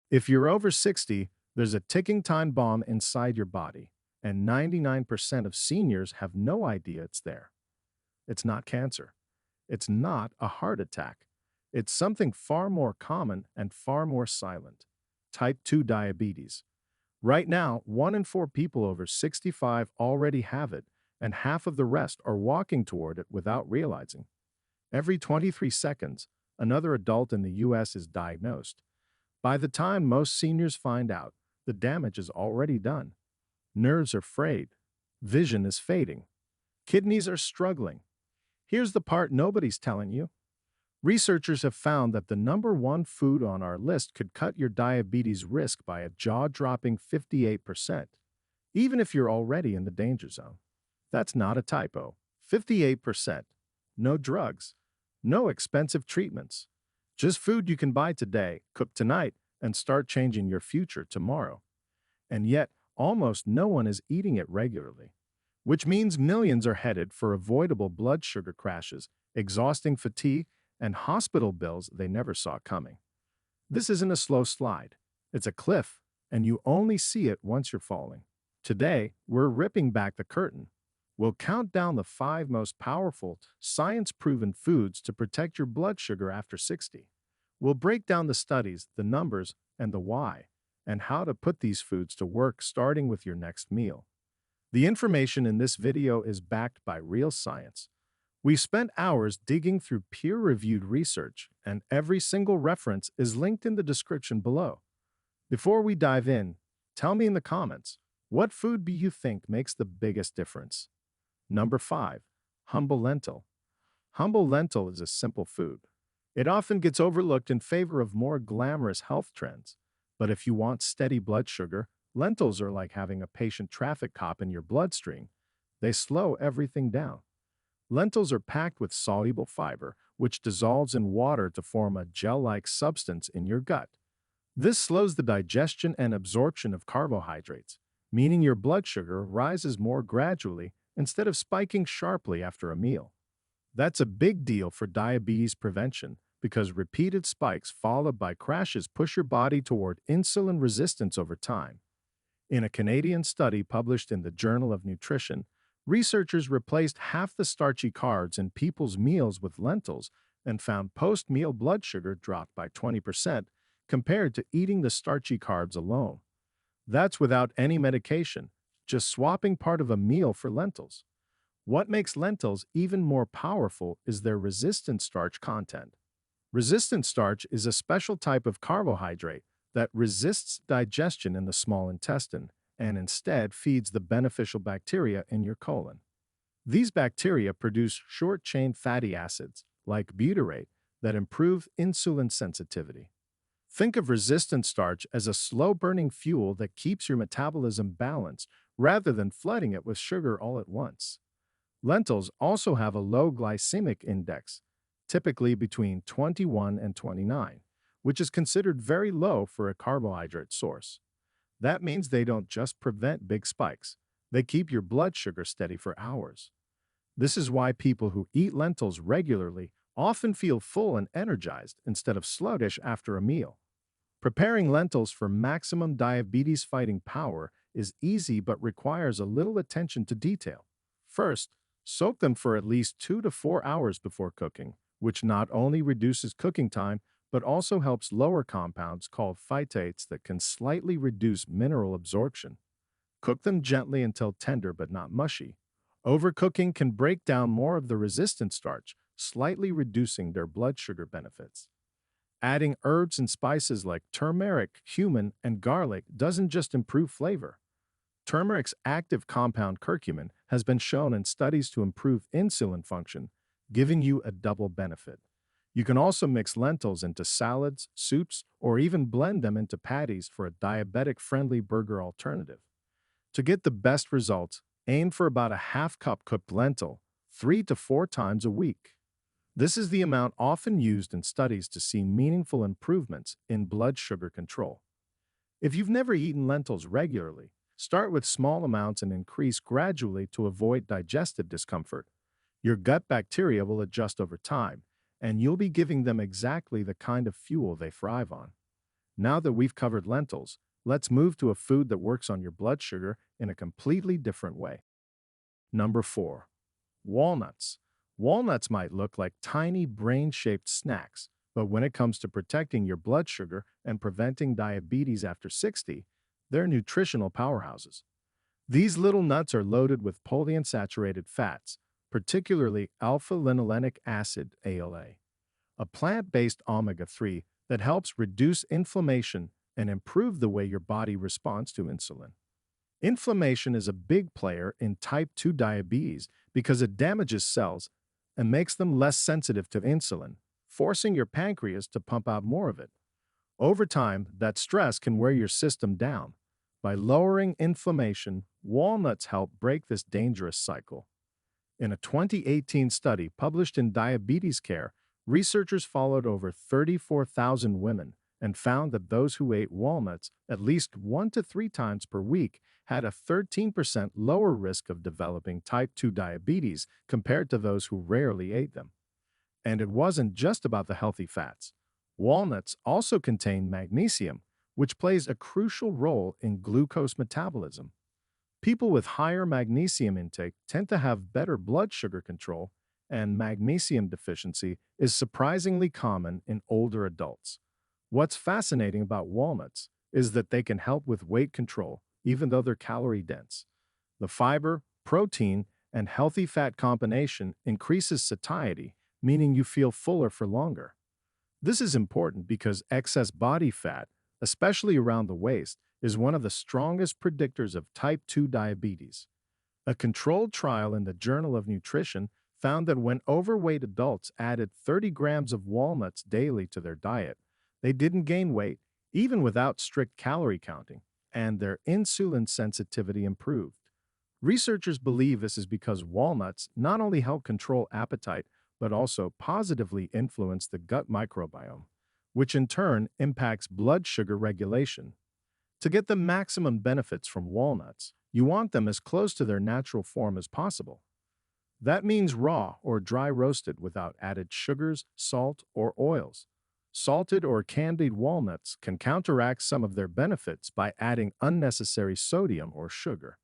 If you're over 60, there's a ticking time bomb inside your body, and 99% of seniors have no idea it's there. It's not cancer. It's not a heart attack. It's something far more common and far more silent: type 2 diabetes. Right now, 1 in 4 people over 65 already have it, and half of the rest are walking toward it without realizing. Every 23 seconds, another adult in the US is diagnosed. By the time most seniors find out, the damage is already done. Nerves are frayed. Vision is fading. Kidneys are struggling. Here's the part nobody's telling you. Researchers have found that the number one food on our list could cut your diabetes risk by a jaw-dropping 58%, even if you're already in the danger zone. That's not a typo. 58%. No drugs. No expensive treatments. Just food you can buy today, cook tonight, and start changing your future tomorrow. And yet, almost no one is eating it regularly, which means millions are headed for avoidable blood sugar crashes, exhausting fatigue, and hospital bills they never saw coming. This isn't a slow slide. It's a cliff, and you only see it once you're falling. Today, we're ripping back the curtain. We'll count down the 5 most powerful, science-proven foods to protect your blood sugar after 60. We'll break down the studies, the numbers, and the why, and how to put these foods to work starting with your next meal. The information in this video is backed by real science. We spent hours digging through peer-reviewed research, and every single reference is linked in the description below. Before we dive in, tell me in the comments, what food do you think makes the biggest difference? Number 5. Humble lentil. Humble lentil is a simple food. It often gets overlooked in favor of more glamorous health trends. But if you want steady blood sugar, lentils are like having a patient traffic cop in your bloodstream. They slow everything down. Lentils are packed with soluble fiber, which dissolves in water to form a gel-like substance in your gut. This slows the digestion and absorption of carbohydrates, meaning your blood sugar rises more gradually instead of spiking sharply after a meal. That's a big deal for diabetes prevention because repeated spikes followed by crashes push your body toward insulin resistance over time. In a Canadian study published in the Journal of Nutrition, researchers replaced half the starchy carbs in people's meals with lentils and found post-meal blood sugar dropped by 20% compared to eating the starchy carbs alone. That's without any medication, just swapping part of a meal for lentils. What makes lentils even more powerful is their resistant starch content. Resistant starch is a special type of carbohydrate that resists digestion in the small intestine and instead feeds the beneficial bacteria in your colon. These bacteria produce short-chain fatty acids, like butyrate, that improve insulin sensitivity. Think of resistant starch as a slow-burning fuel that keeps your metabolism balanced rather than flooding it with sugar all at once. Lentils also have a low glycemic index, typically between 21 and 29, which is considered very low for a carbohydrate source. That means they don't just prevent big spikes, they keep your blood sugar steady for hours. This is why people who eat lentils regularly often feel full and energized instead of sluggish after a meal. Preparing lentils for maximum diabetes-fighting power is easy but requires a little attention to detail. First, soak them for at least 2 to 4 hours before cooking, which not only reduces cooking time, but also helps lower compounds called phytates that can slightly reduce mineral absorption. Cook them gently until tender but not mushy. Overcooking can break down more of the resistant starch, slightly reducing their blood sugar benefits. Adding herbs and spices like turmeric, cumin, and garlic doesn't just improve flavor. Turmeric's active compound curcumin has been shown in studies to improve insulin function, giving you a double benefit. You can also mix lentils into salads, soups, or even blend them into patties for a diabetic-friendly burger alternative. To get the best results, aim for about a half-cup cooked lentil, 3 to 4 times a week. This is the amount often used in studies to see meaningful improvements in blood sugar control. If you've never eaten lentils regularly, start with small amounts and increase gradually to avoid digestive discomfort. Your gut bacteria will adjust over time, and you'll be giving them exactly the kind of fuel they thrive on. Now that we've covered lentils, let's move to a food that works on your blood sugar in a completely different way. Number 4. Walnuts. Walnuts might look like tiny brain shaped snacks, but when it comes to protecting your blood sugar and preventing diabetes after 60, they're nutritional powerhouses. These little nuts are loaded with polyunsaturated fats, particularly alpha linolenic acid (ALA), a plant based omega 3 that helps reduce inflammation and improve the way your body responds to insulin. Inflammation is a big player in type 2 diabetes because it damages cells and makes them less sensitive to insulin, forcing your pancreas to pump out more of it. Over time, that stress can wear your system down. By lowering inflammation, walnuts help break this dangerous cycle. In a 2018 study published in Diabetes Care, researchers followed over 34,000 women and found that those who ate walnuts at least 1 to 3 times per week had a 13% lower risk of developing type 2 diabetes compared to those who rarely ate them. And it wasn't just about the healthy fats. Walnuts also contain magnesium, which plays a crucial role in glucose metabolism. People with higher magnesium intake tend to have better blood sugar control, and magnesium deficiency is surprisingly common in older adults. What's fascinating about walnuts is that they can help with weight control, even though they're calorie dense. The fiber, protein, and healthy fat combination increases satiety, meaning you feel fuller for longer. This is important because excess body fat, especially around the waist, is one of the strongest predictors of type 2 diabetes. A controlled trial in the Journal of Nutrition found that when overweight adults added 30 grams of walnuts daily to their diet, they didn't gain weight, even without strict calorie counting, and their insulin sensitivity improved. Researchers believe this is because walnuts not only help control appetite, but also positively influence the gut microbiome, which in turn impacts blood sugar regulation. To get the maximum benefits from walnuts, you want them as close to their natural form as possible. That means raw or dry roasted without added sugars, salt, or oils. Salted or candied walnuts can counteract some of their benefits by adding unnecessary sodium or sugar.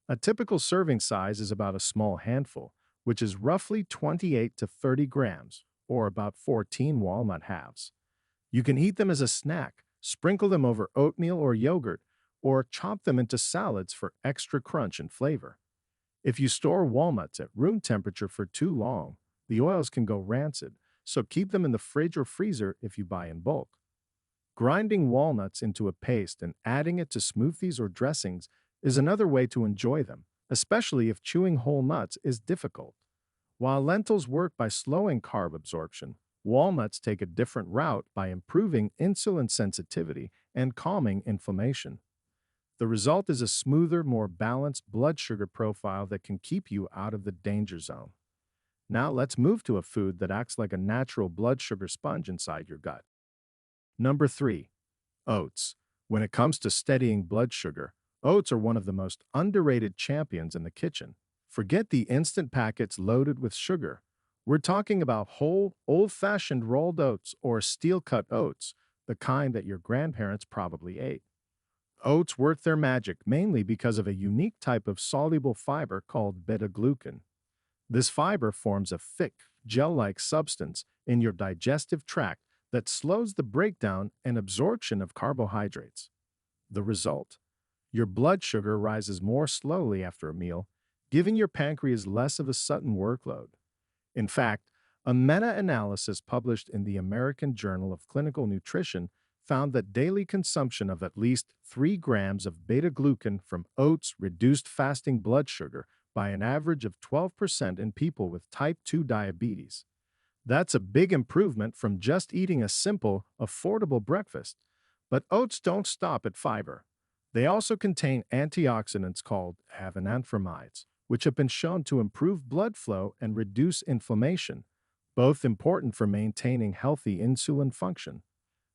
A typical serving size is about a small handful, which is roughly 28 to 30 grams, or about 14 walnut halves. You can eat them as a snack, sprinkle them over oatmeal or yogurt, or chop them into salads for extra crunch and flavor. If you store walnuts at room temperature for too long, the oils can go rancid, so keep them in the fridge or freezer if you buy in bulk. Grinding walnuts into a paste and adding it to smoothies or dressings is another way to enjoy them, especially if chewing whole nuts is difficult. While lentils work by slowing carb absorption, walnuts take a different route by improving insulin sensitivity and calming inflammation. The result is a smoother, more balanced blood sugar profile that can keep you out of the danger zone. Now let's move to a food that acts like a natural blood sugar sponge inside your gut. Number 3. Oats. When it comes to steadying blood sugar, oats are one of the most underrated champions in the kitchen. Forget the instant packets loaded with sugar. We're talking about whole, old-fashioned rolled oats or steel-cut oats, the kind that your grandparents probably ate. Oats work their magic mainly because of a unique type of soluble fiber called beta-glucan. This fiber forms a thick, gel-like substance in your digestive tract that slows the breakdown and absorption of carbohydrates. The result? Your blood sugar rises more slowly after a meal, giving your pancreas less of a sudden workload. In fact, a meta-analysis published in the American Journal of Clinical Nutrition found that daily consumption of at least 3 grams of beta-glucan from oats reduced fasting blood sugar by an average of 12% in people with type 2 diabetes. That's a big improvement from just eating a simple, affordable breakfast. But oats don't stop at fiber. They also contain antioxidants called avenanthramides, which have been shown to improve blood flow and reduce inflammation, both important for maintaining healthy insulin function.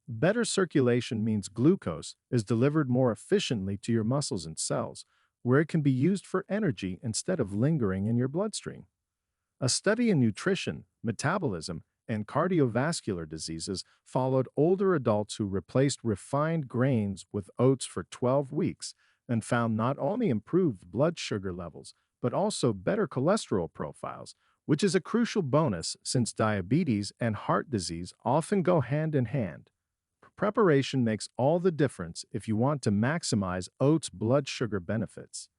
Better circulation means glucose is delivered more efficiently to your muscles and cells, where it can be used for energy instead of lingering in your bloodstream. A study in nutrition, metabolism, and cardiovascular diseases followed older adults who replaced refined grains with oats for 12 weeks and found not only improved blood sugar levels, but also better cholesterol profiles, which is a crucial bonus since diabetes and heart disease often go hand in hand. Preparation makes all the difference if you want to maximize oats' blood sugar benefits.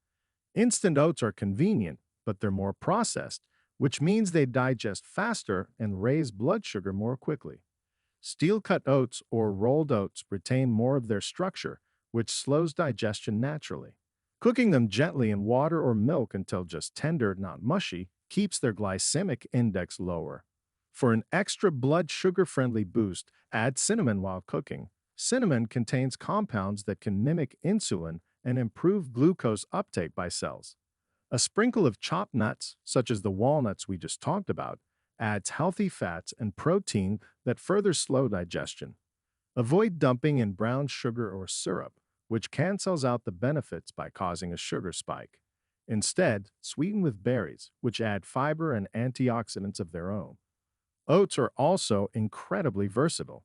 Instant oats are convenient, but they're more processed, which means they digest faster and raise blood sugar more quickly. Steel cut oats or rolled oats retain more of their structure, which slows digestion naturally. Cooking them gently in water or milk until just tender, not mushy, keeps their glycemic index lower. For an extra blood sugar friendly boost, add cinnamon while cooking. Cinnamon contains compounds that can mimic insulin and improve glucose uptake by cells. A sprinkle of chopped nuts, such as the walnuts we just talked about, adds healthy fats and protein that further slow digestion. Avoid dumping in brown sugar or syrup, which cancels out the benefits by causing a sugar spike. Instead, sweeten with berries, which add fiber and antioxidants of their own. Oats are also incredibly versatile.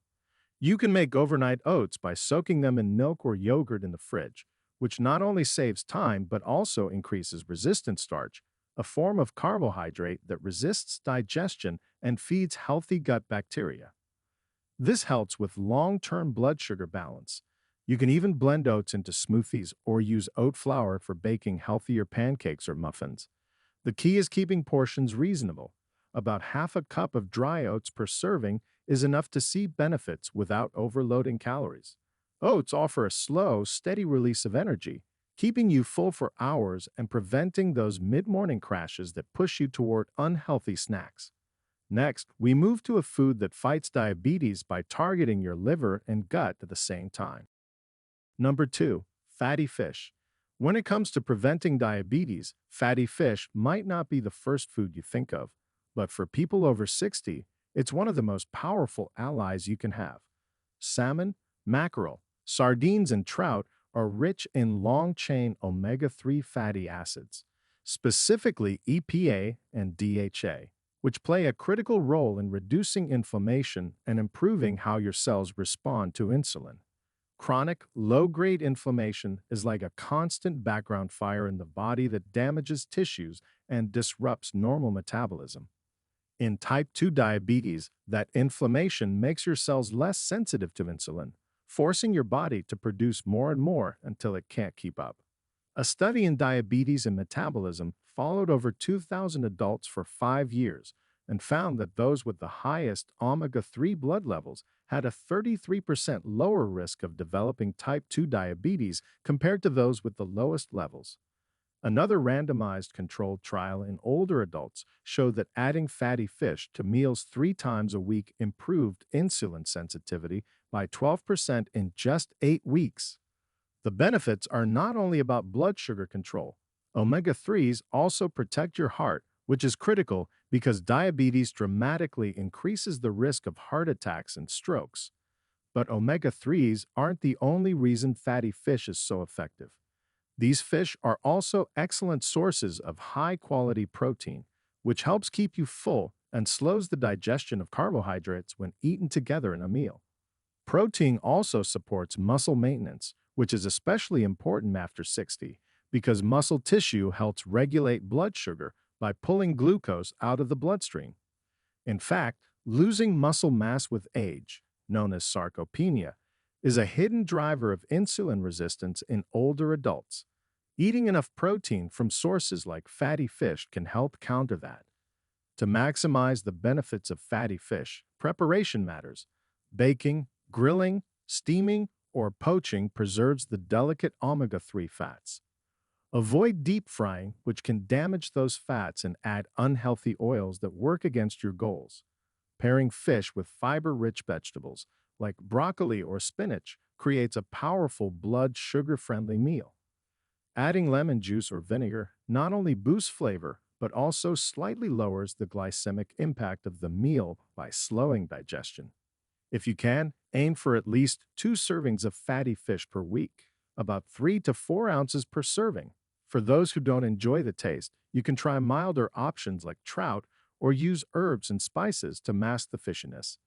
You can make overnight oats by soaking them in milk or yogurt in the fridge, which not only saves time but also increases resistant starch, a form of carbohydrate that resists digestion and feeds healthy gut bacteria. This helps with long-term blood sugar balance. You can even blend oats into smoothies or use oat flour for baking healthier pancakes or muffins. The key is keeping portions reasonable. About half a cup of dry oats per serving is enough to see benefits without overloading calories. Oats offer a slow, steady release of energy, keeping you full for hours and preventing those mid-morning crashes that push you toward unhealthy snacks. Next, we move to a food that fights diabetes by targeting your liver and gut at the same time. Number 2, fatty fish. When it comes to preventing diabetes, fatty fish might not be the first food you think of, but for people over 60, it's one of the most powerful allies you can have. Salmon, mackerel, sardines, and trout are rich in long-chain omega-3 fatty acids, specifically EPA and DHA, which play a critical role in reducing inflammation and improving how your cells respond to insulin. Chronic, low-grade inflammation is like a constant background fire in the body that damages tissues and disrupts normal metabolism. In type 2 diabetes, that inflammation makes your cells less sensitive to insulin, forcing your body to produce more and more until it can't keep up. A study in diabetes and metabolism followed over 2,000 adults for 5 years and found that those with the highest omega-3 blood levels had a 33% lower risk of developing type 2 diabetes compared to those with the lowest levels. Another randomized controlled trial in older adults showed that adding fatty fish to meals 3 times a week improved insulin sensitivity by 12% in just 8 weeks. The benefits are not only about blood sugar control. Omega-3s also protect your heart, which is critical because diabetes dramatically increases the risk of heart attacks and strokes. But omega-3s aren't the only reason fatty fish is so effective. These fish are also excellent sources of high-quality protein, which helps keep you full and slows the digestion of carbohydrates when eaten together in a meal. Protein also supports muscle maintenance, which is especially important after 60, because muscle tissue helps regulate blood sugar by pulling glucose out of the bloodstream. In fact, losing muscle mass with age, known as sarcopenia, is a hidden driver of insulin resistance in older adults. Eating enough protein from sources like fatty fish can help counter that. To maximize the benefits of fatty fish, preparation matters. Baking, grilling, steaming, or poaching preserves the delicate omega-3 fats. Avoid deep frying, which can damage those fats and add unhealthy oils that work against your goals. Pairing fish with fiber-rich vegetables, like broccoli or spinach, creates a powerful blood sugar-friendly meal. Adding lemon juice or vinegar not only boosts flavor, but also slightly lowers the glycemic impact of the meal by slowing digestion. If you can, aim for at least 2 servings of fatty fish per week, about 3 to 4 ounces per serving. For those who don't enjoy the taste, you can try milder options like trout or use herbs and spices to mask the fishiness.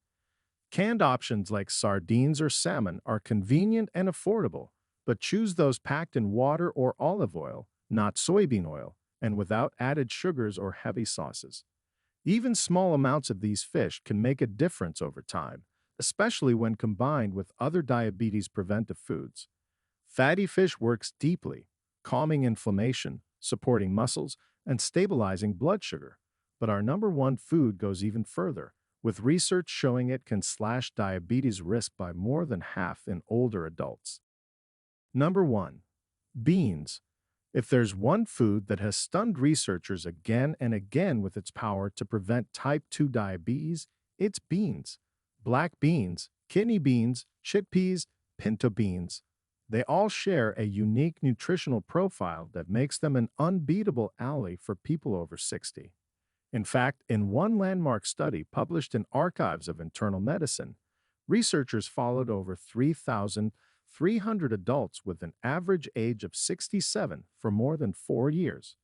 Canned options like sardines or salmon are convenient and affordable, but choose those packed in water or olive oil, not soybean oil, and without added sugars or heavy sauces. Even small amounts of these fish can make a difference over time, especially when combined with other diabetes preventive foods. Fatty fish works deeply, calming inflammation, supporting muscles, and stabilizing blood sugar. But our number one food goes even further, with research showing it can slash diabetes risk by more than half in older adults. Number 1. Beans. If there's one food that has stunned researchers again and again with its power to prevent type 2 diabetes, it's beans. Black beans, kidney beans, chickpeas, pinto beans. They all share a unique nutritional profile that makes them an unbeatable ally for people over 60. In fact, in one landmark study published in Archives of Internal Medicine, researchers followed over 3,300 adults with an average age of 67 for more than 4 years.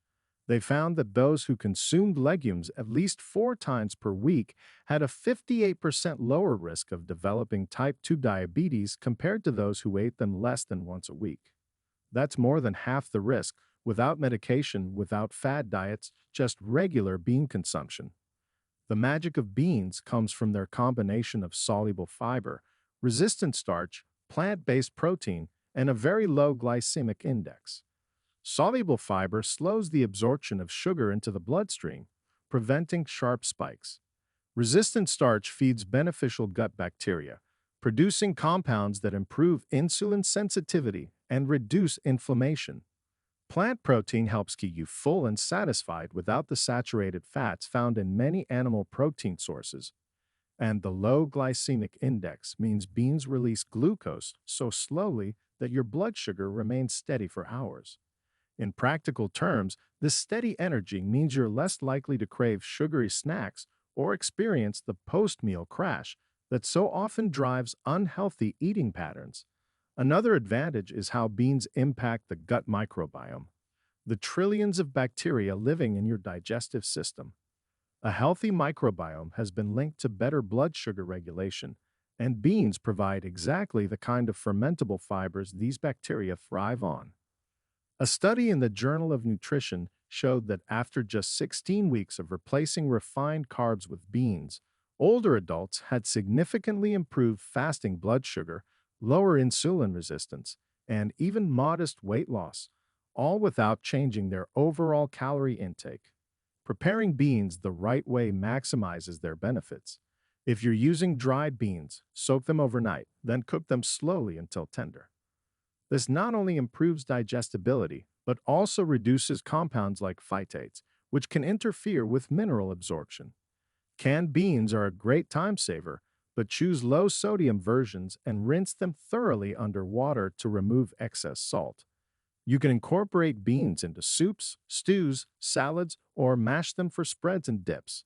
They found that those who consumed legumes at least 4 times per week had a 58% lower risk of developing type 2 diabetes compared to those who ate them less than once a week. That's more than half the risk, without medication, without fad diets, just regular bean consumption. The magic of beans comes from their combination of soluble fiber, resistant starch, plant-based protein, and a very low glycemic index. Soluble fiber slows the absorption of sugar into the bloodstream, preventing sharp spikes. Resistant starch feeds beneficial gut bacteria, producing compounds that improve insulin sensitivity and reduce inflammation. Plant protein helps keep you full and satisfied without the saturated fats found in many animal protein sources. And the low glycemic index means beans release glucose so slowly that your blood sugar remains steady for hours. In practical terms, this steady energy means you're less likely to crave sugary snacks or experience the post-meal crash that so often drives unhealthy eating patterns. Another advantage is how beans impact the gut microbiome, the trillions of bacteria living in your digestive system. A healthy microbiome has been linked to better blood sugar regulation, and beans provide exactly the kind of fermentable fibers these bacteria thrive on. A study in the Journal of Nutrition showed that after just 16 weeks of replacing refined carbs with beans, older adults had significantly improved fasting blood sugar, lower insulin resistance, and even modest weight loss, all without changing their overall calorie intake. Preparing beans the right way maximizes their benefits. If you're using dried beans, soak them overnight, then cook them slowly until tender. This not only improves digestibility, but also reduces compounds like phytates, which can interfere with mineral absorption. Canned beans are a great time saver, but choose low sodium versions and rinse them thoroughly under water to remove excess salt. You can incorporate beans into soups, stews, salads, or mash them for spreads and dips.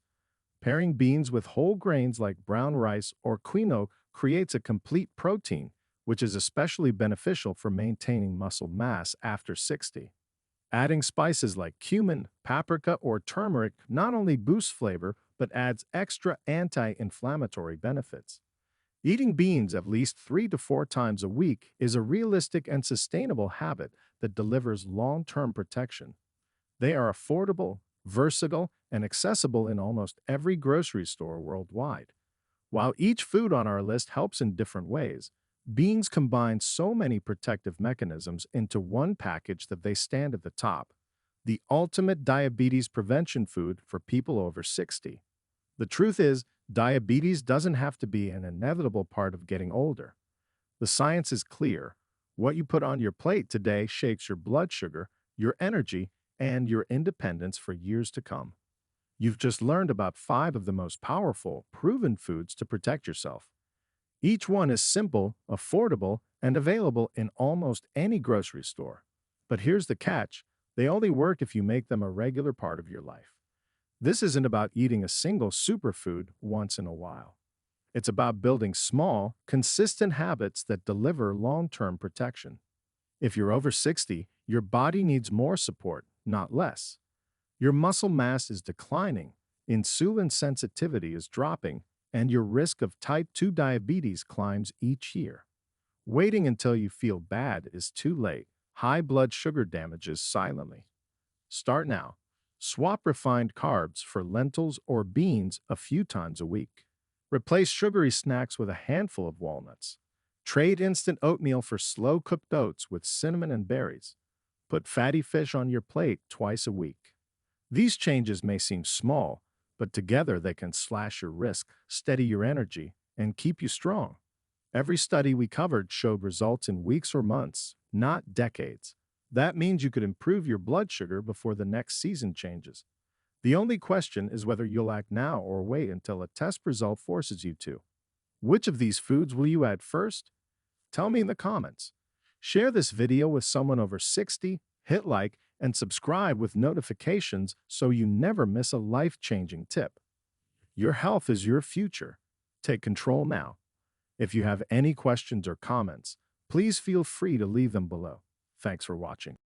Pairing beans with whole grains like brown rice or quinoa creates a complete protein, which is especially beneficial for maintaining muscle mass after 60. Adding spices like cumin, paprika, or turmeric not only boosts flavor, but adds extra anti-inflammatory benefits. Eating beans at least 3 to 4 times a week is a realistic and sustainable habit that delivers long-term protection. They are affordable, versatile, and accessible in almost every grocery store worldwide. While each food on our list helps in different ways, beans combine so many protective mechanisms into one package that they stand at the top, the ultimate diabetes prevention food for people over 60. The truth is, diabetes doesn't have to be an inevitable part of getting older. The science is clear. What you put on your plate today shapes your blood sugar, your energy, and your independence for years to come. You've just learned about 5 of the most powerful, proven foods to protect yourself. Each one is simple, affordable, and available in almost any grocery store. But here's the catch: they only work if you make them a regular part of your life. This isn't about eating a single superfood once in a while. It's about building small, consistent habits that deliver long-term protection. If you're over 60, your body needs more support, not less. Your muscle mass is declining, Insulin sensitivity is dropping, and your risk of type 2 diabetes climbs each year. Waiting until you feel bad is too late. High blood sugar damages silently. Start now. Swap refined carbs for lentils or beans a few times a week. Replace sugary snacks with a handful of walnuts. Trade instant oatmeal for slow cooked oats with cinnamon and berries. Put fatty fish on your plate twice a week. These changes may seem small, but together they can slash your risk, steady your energy, and keep you strong. Every study we covered showed results in weeks or months, not decades. That means you could improve your blood sugar before the next season changes. The only question is whether you'll act now or wait until a test result forces you to. Which of these foods will you add first? Tell me in the comments. Share this video with someone over 60, hit like, and subscribe with notifications so you never miss a life-changing tip. Your health is your future. Take control now. If you have any questions or comments, please feel free to leave them below. Thanks for watching.